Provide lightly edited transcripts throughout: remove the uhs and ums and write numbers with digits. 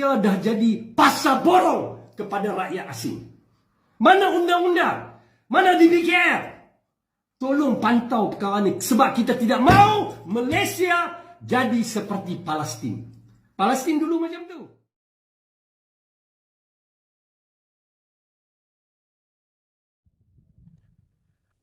Malaysia dah jadi pasar borong kepada rakyat asing. Mana undang-undang? Mana DBKR? Tolong pantau perkara ni sebab kita tidak mahu Malaysia jadi seperti Palestin. Palestin dulu macam tu.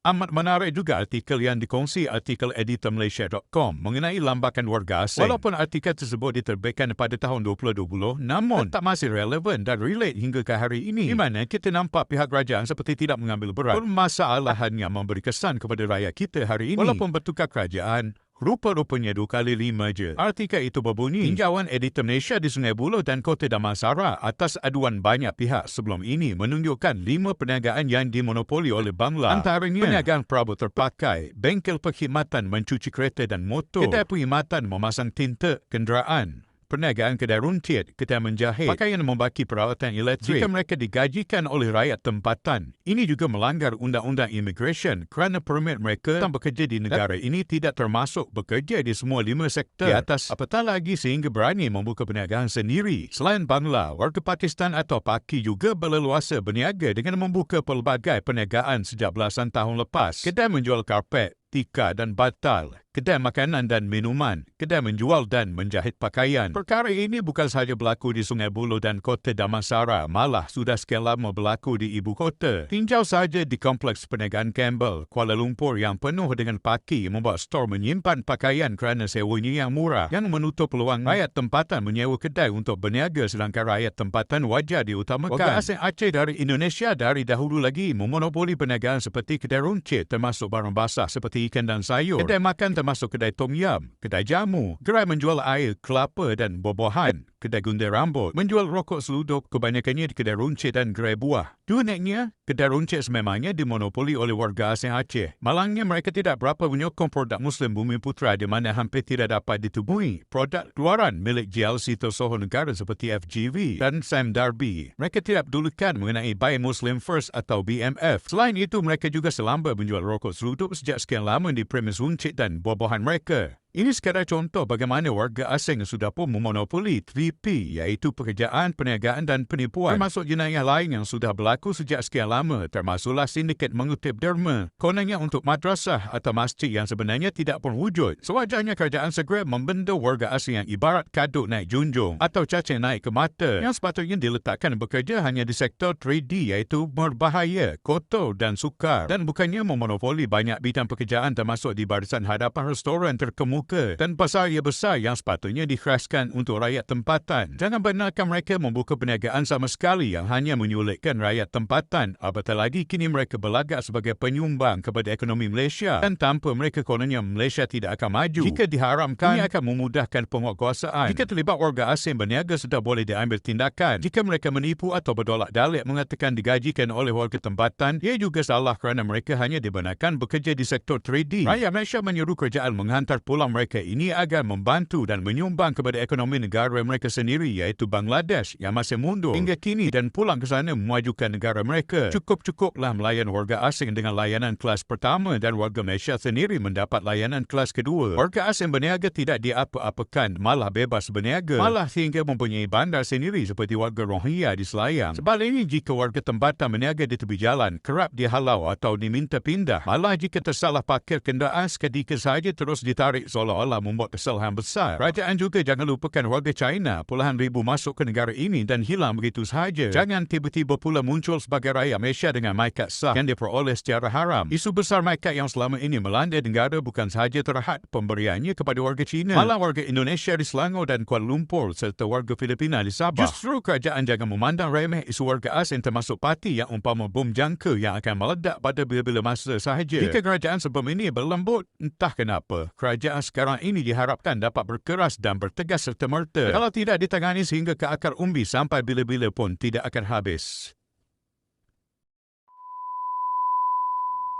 Amat menarik juga artikel yang dikongsi artikel editormalaysia.com mengenai lambakan warga asing. Walaupun artikel tersebut diterbitkan pada tahun 2020, namun tetap masih relevan dan relate hingga ke hari ini. Di mana kita nampak pihak kerajaan seperti tidak mengambil berat permasalahan yang memberi kesan kepada rakyat kita hari ini. Walaupun bertukar kerajaan, rupa-rupanya 2 kali 5 je. Artikel itu berbunyi, tinjauan editor Malaysia di Sungai Buloh dan Kota Damansara atas aduan banyak pihak sebelum ini menunjukkan 5 perniagaan yang dimonopoli oleh Bangla. Antaranya, perniagaan perabot terpakai, bengkel perkhidmatan mencuci kereta dan motor, kedai perkhidmatan memasang tinta kenderaan, perniagaan kedai runcit, kedai menjahit, pakaian membaki perawatan elektrik. Jika mereka digajikan oleh rakyat tempatan, ini juga melanggar undang-undang immigration kerana permit mereka yang bekerja di negara ini tidak termasuk bekerja di semua 5 sektor di atas, apatah lagi sehingga berani membuka perniagaan sendiri. Selain Bangla, warga Pakistan atau Paki juga berleluasa berniaga dengan membuka pelbagai perniagaan sejak belasan tahun lepas. Kedai menjual karpet, tikar dan batal, kedai makanan dan minuman, kedai menjual dan menjahit pakaian. Perkara ini bukan sahaja berlaku di Sungai Buloh dan Kota Damansara, malah sudah sekian lama berlaku di ibu kota. Tinjau saja di Kompleks Perniagaan Campbell, Kuala Lumpur yang penuh dengan Paki membuat stor menyimpan pakaian kerana sewanya yang murah, yang menutup peluang rakyat tempatan menyewa kedai untuk berniaga sedangkan rakyat tempatan wajar diutamakan. Warga asing Aceh dari Indonesia dari dahulu lagi memonopoli perniagaan seperti kedai runcit termasuk barang basah seperti ikan dan sayur, kedai makan termasuk kedai tom yum, kedai jamu, gerai menjual air, kelapa dan buah-buahan, kedai gunting rambut, menjual rokok seluduk, kebanyakannya di kedai runcit dan gerai buah. Uniknya, kedai runcit sememangnya dimonopoli oleh warga asing Aceh. Malangnya mereka tidak berapa menyokong produk Muslim Bumi Putra di mana hampir tidak dapat ditemui produk luaran milik GLC tersohor negara seperti FGV dan Sam Darby. Mereka tidak pedulikan mengenai Buy Muslim First atau BMF. Selain itu, mereka juga selamba menjual rokok seluduk sejak sekian lama di premis runcit dan buah-buahan mereka. Ini sekadar contoh bagaimana warga asing sudah pun memonopoli 3P, iaitu pekerjaan, perniagaan dan penipuan, termasuk jenayah lain yang sudah berlaku sejak sekian lama, termasuklah sindiket mengutip derma, kononnya untuk madrasah atau masjid yang sebenarnya tidak pun wujud. Sewajarnya kerajaan segera membenda warga asing yang ibarat kadut naik junjung atau cacing naik ke mata, yang sepatutnya diletakkan bekerja hanya di sektor 3D, iaitu berbahaya, kotor dan sukar, dan bukannya memonopoli banyak bidang pekerjaan termasuk di barisan hadapan restoran terkemuka dan pasar yang besar yang sepatutnya dikeraskan untuk rakyat tempatan. Jangan benarkan mereka membuka perniagaan sama sekali yang hanya menyulitkan rakyat tempatan, apatah lagi kini mereka berlagak sebagai penyumbang kepada ekonomi Malaysia, dan tanpa mereka kononnya Malaysia tidak akan maju. Jika diharamkan, ini akan memudahkan penguatkuasaan. Jika terlibat warga asing berniaga sudah boleh diambil tindakan. Jika mereka menipu atau berdolak dalik mengatakan digajikan oleh warga tempatan, ia juga salah kerana mereka hanya dibenarkan bekerja di sektor 3D. Rakyat Malaysia menyuruh kerajaan menghantar pulang mereka ini agar membantu dan menyumbang kepada ekonomi negara mereka sendiri, iaitu Bangladesh yang masih mundur hingga kini, dan pulang ke sana memajukan negara mereka. Cukup-cukuplah melayan warga asing dengan layanan kelas pertama dan warga Malaysia sendiri mendapat layanan kelas kedua. Warga asing berniaga tidak diapa-apakan, malah bebas berniaga, malah hingga mempunyai bandar sendiri seperti warga Rohingya di Selayang. Sebaliknya, jika warga tempatan berniaga di tepi jalan, kerap dihalau atau diminta pindah. Malah jika tersalah parkir kenderaan seketika sahaja terus ditarik seolah-olah membuat kesalahan besar. Kerajaan juga jangan lupakan warga China puluhan ribu masuk ke negara ini dan hilang begitu sahaja. Jangan tiba-tiba pula muncul sebagai rakyat Malaysia dengan mykat sah yang diperoleh secara haram. Isu besar mykat yang selama ini melanda negara bukan sahaja terhad pemberiannya kepada warga China, malah warga Indonesia di Selangor dan Kuala Lumpur serta warga Filipina di Sabah. Justru kerajaan jangan memandang remeh isu warga asing termasuk parti yang umpama bom jangka yang akan meledak pada bila-bila masa sahaja. Jika kerajaan sebelum ini berlembut, entah kenapa kerajaan sekarang ini diharapkan dapat berkeras dan bertegas serta-merta. Kalau tidak ditangani sehingga ke akar umbi, sampai bila-bila pun tidak akan habis.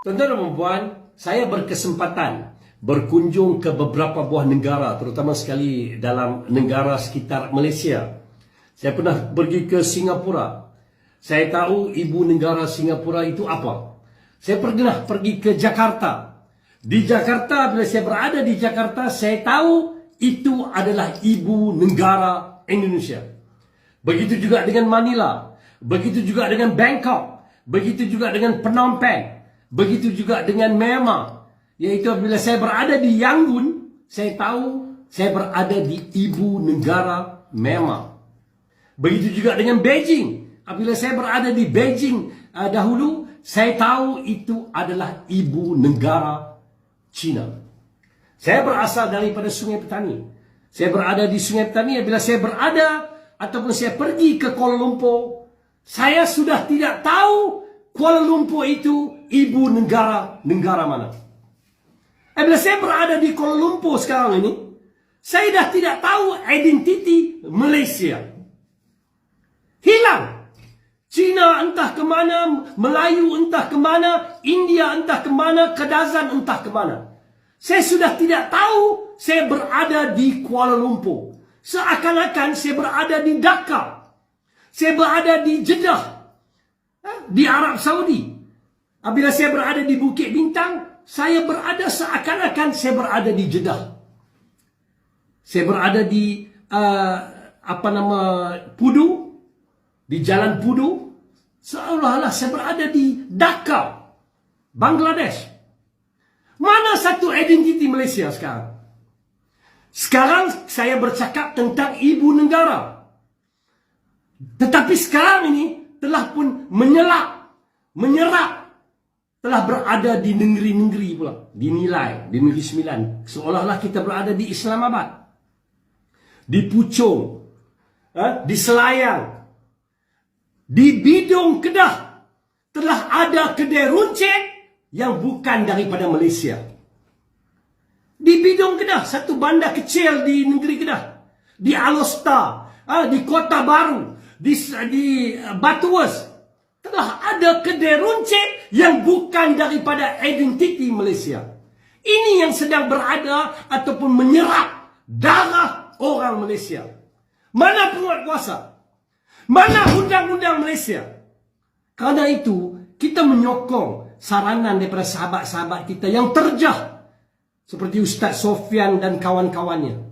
Tuan-tuan dan puan, saya berkesempatan berkunjung ke beberapa buah negara, terutama sekali dalam negara sekitar Malaysia. Saya pernah pergi ke Singapura. Saya tahu ibu negara Singapura itu apa. Saya pernah pergi ke Jakarta. Di Jakarta, bila saya berada di Jakarta, saya tahu itu adalah ibu negara Indonesia. Begitu juga dengan Manila. Begitu juga dengan Bangkok. Begitu juga dengan Phnom Penh. Begitu juga dengan Myanmar. Iaitu apabila saya berada di Yangon, saya tahu saya berada di ibu negara Myanmar. Begitu juga dengan Beijing. Apabila saya berada di Beijing dahulu, saya tahu itu adalah ibu negara China. Saya berasal daripada Sungai Petani. Saya berada di Sungai Petani. Apabila saya berada ataupun saya pergi ke Kuala Lumpur, saya sudah tidak tahu Kuala Lumpur itu ibu negara mana. Apabila saya berada di Kuala Lumpur sekarang ini, saya dah tidak tahu identiti Malaysia. Hilang. Cina entah ke mana, Melayu entah ke mana, India entah ke mana, Kadazan entah ke mana. Saya sudah tidak tahu saya berada di Kuala Lumpur. Seakan-akan saya berada di Dhaka. Saya berada di Jeddah, di Arab Saudi. Apabila saya berada di Bukit Bintang, saya berada seakan-akan saya berada di Jeddah. Saya berada di Pudu, di Jalan Pudu, seolah-olah saya berada di Dhaka, Bangladesh. Mana satu identiti Malaysia sekarang? Sekarang saya bercakap tentang ibu negara. Tetapi sekarang ini telah pun menyerap, telah berada di negeri-negeri pula, dinilai di Negeri Sembilan, seolah-olah kita berada di Islamabad, di Puchong, di Selayang, di Bidong Kedah, telah ada kedai runcit yang bukan daripada Malaysia. Di Bidong Kedah, satu bandar kecil di negeri Kedah, di Alostar, di Kota Baru, di Batuas, telah ada kedai runcit yang bukan daripada identiti Malaysia. Ini yang sedang berada ataupun menyerap darah orang Malaysia. Mana penguatkuasa? Mana undang-undang Malaysia? Kerana itu, kita menyokong saranan daripada sahabat-sahabat kita yang terjah, seperti Ustaz Sofian dan kawan-kawannya,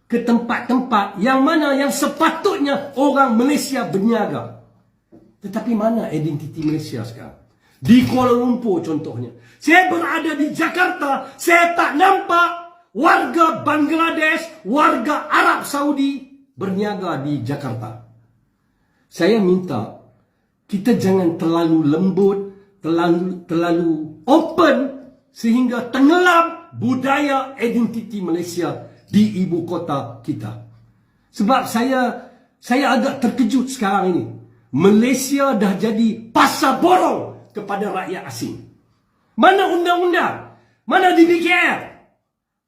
ke tempat-tempat yang mana yang sepatutnya orang Malaysia berniaga. Tetapi mana identiti Malaysia sekarang? Di Kuala Lumpur contohnya. Saya berada di Jakarta, saya tak nampak warga Bangladesh, warga Arab Saudi berniaga di Jakarta. Saya minta kita jangan terlalu lembut, terlalu open sehingga tenggelam budaya identiti Malaysia di ibu kota kita. Sebab saya agak terkejut sekarang ini. Malaysia dah jadi pasar borong kepada rakyat asing. Mana undang-undang? Mana DBKR?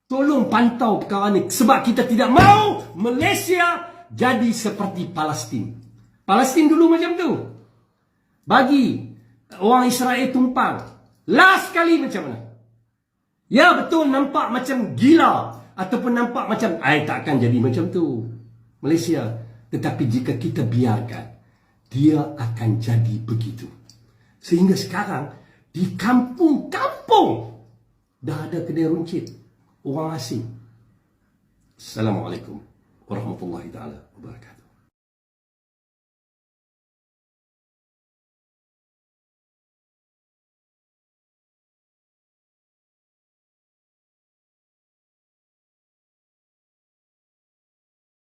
Tolong pantau perkara ni. Sebab kita tidak mahu Malaysia jadi seperti Palestin. Palestin dulu macam tu. Bagi orang Israel tumpang. Last kali macam mana? Ya betul, nampak macam gila. Ataupun nampak macam, tak akan jadi macam tu Malaysia. Tetapi jika kita biarkan, dia akan jadi begitu. Sehingga sekarang, di kampung-kampung, dah ada kedai runcit orang asing. Assalamualaikum warahmatullahi taala wabarakatuh.